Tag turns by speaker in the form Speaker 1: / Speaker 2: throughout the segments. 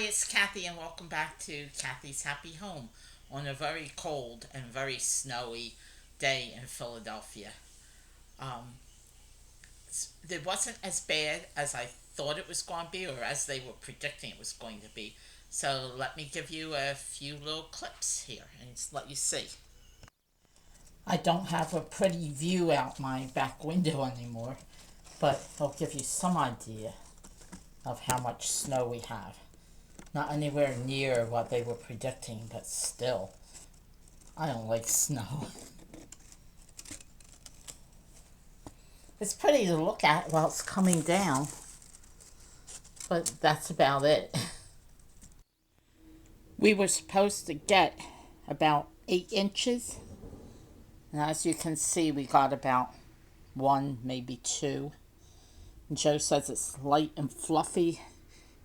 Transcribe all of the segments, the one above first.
Speaker 1: it's Kathy, and welcome back to Kathy's Happy Home on a very cold and very snowy day in Philadelphia. Um, it wasn't as bad as I thought it was going to be, or as they were predicting it was going to be. So let me give you a few little clips here and just let you see. I don't have a pretty view out my back window anymore, but I'll give you some idea of how much snow we have. Not anywhere near what they were predicting, but still, I don't like snow. It's pretty to look at while it's coming down, but that's about it. We were supposed to get about 8 inches, and as you can see, we got about one, maybe two. And Joe says it's light and fluffy.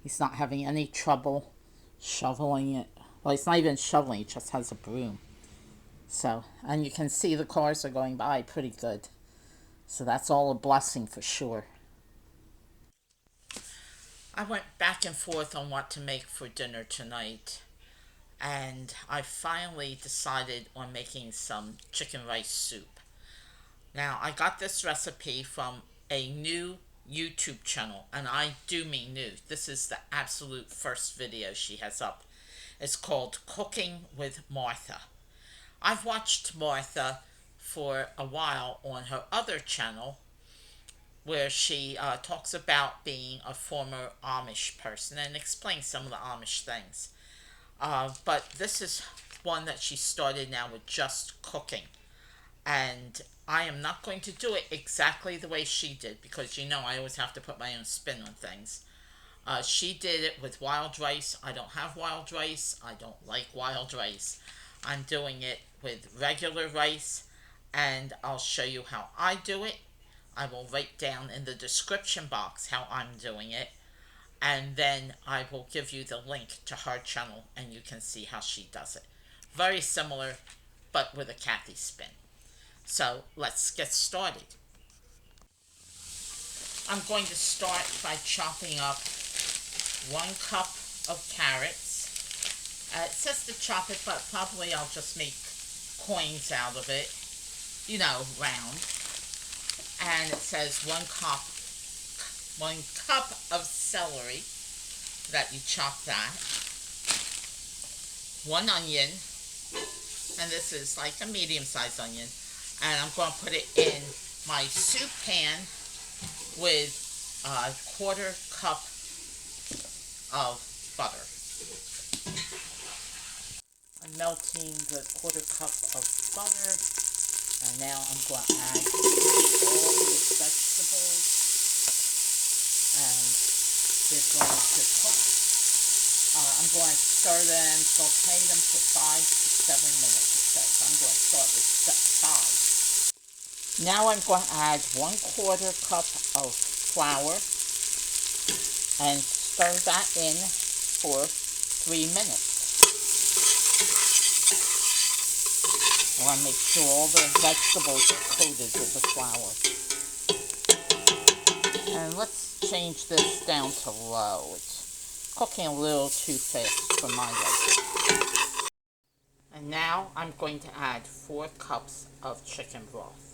Speaker 1: He's not having any trouble shoveling it. Well, he's not even shoveling, he just has a broom. So, and you can see the cars are going by pretty good. So that's all a blessing for sure. I went back and forth on what to make for dinner tonight, and I finally decided on making some chicken rice soup. Now, I got this recipe from a new YouTube channel, and I do mean new. This is the absolute first video she has up. It's called Cooking with Martha. I've watched Martha for a while on her other channel where she talks about being a former Amish person and explains some of the Amish things. But this is one that she started now with just cooking. And I am not going to do it exactly the way she did because I always have to put my own spin on things. She did it with wild rice. I don't have wild rice. I don't like wild rice. I'm doing it with regular rice, and I'll show you how I do it. I will write down in the description box how I'm doing it, and then I will give you the link to her channel and you can see how she does it. Very similar, but with a Kathy spin. So let's get started. I'm going to start by chopping up 1 cup of carrots. It says to chop it, but probably I'll just make coins out of it, round. And it says 1 cup of celery, that you chop that. 1 onion, and this is like a medium-sized onion. And I'm going to put it in my soup pan with a 1/4 cup of butter. I'm melting the 1/4 cup of butter, and now I'm going to add all these vegetables, and they're going to cook. I'm going to stir them, saute them for 5 to 7 minutes, it says. I'm going to start with 5. Now I'm going to add 1/4 cup of flour and stir that in for 3 minutes. I want to make sure all the vegetables are coated with the flour. And let's change this down to low. It's cooking a little too fast for my liking. And now I'm going to add 4 cups of chicken broth.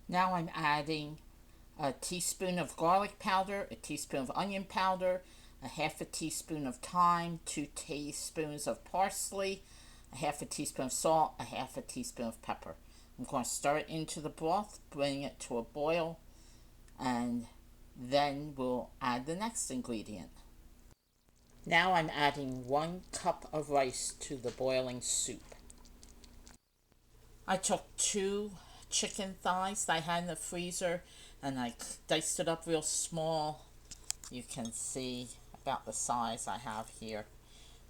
Speaker 1: Now I'm adding a teaspoon of garlic powder, a teaspoon of onion powder, a 1/2 teaspoon of thyme, 2 teaspoons of parsley, a 1/2 teaspoon of salt, a 1/2 teaspoon of pepper. I'm going to stir it into the broth, bring it to a boil, and then we'll add the next ingredient. Now I'm adding 1 cup of rice to the boiling soup. I took 2 chicken thighs that I had in the freezer and I diced it up real small. You can see about the size I have here.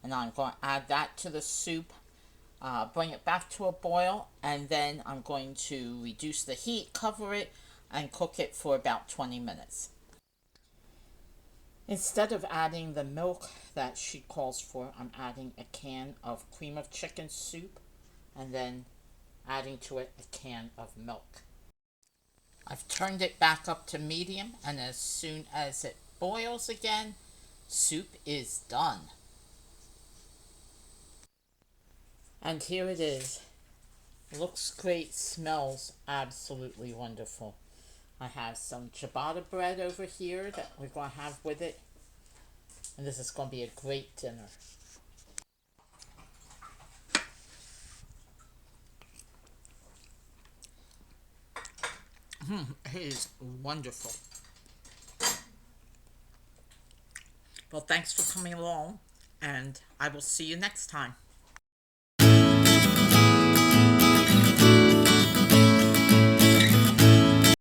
Speaker 1: And I'm going to add that to the soup, bring it back to a boil, and then I'm going to reduce the heat, cover it, and cook it for about 20 minutes. Instead of adding the milk that she calls for, I'm adding a can of cream of chicken soup and then adding to it a can of milk. I've turned it back up to medium, and as soon as it boils again, soup is done. And here it is. Looks great, smells absolutely wonderful. I have some ciabatta bread over here that we're going to have with it. And this is going to be a great dinner. It is wonderful. Well, thanks for coming along, and I will see you next time.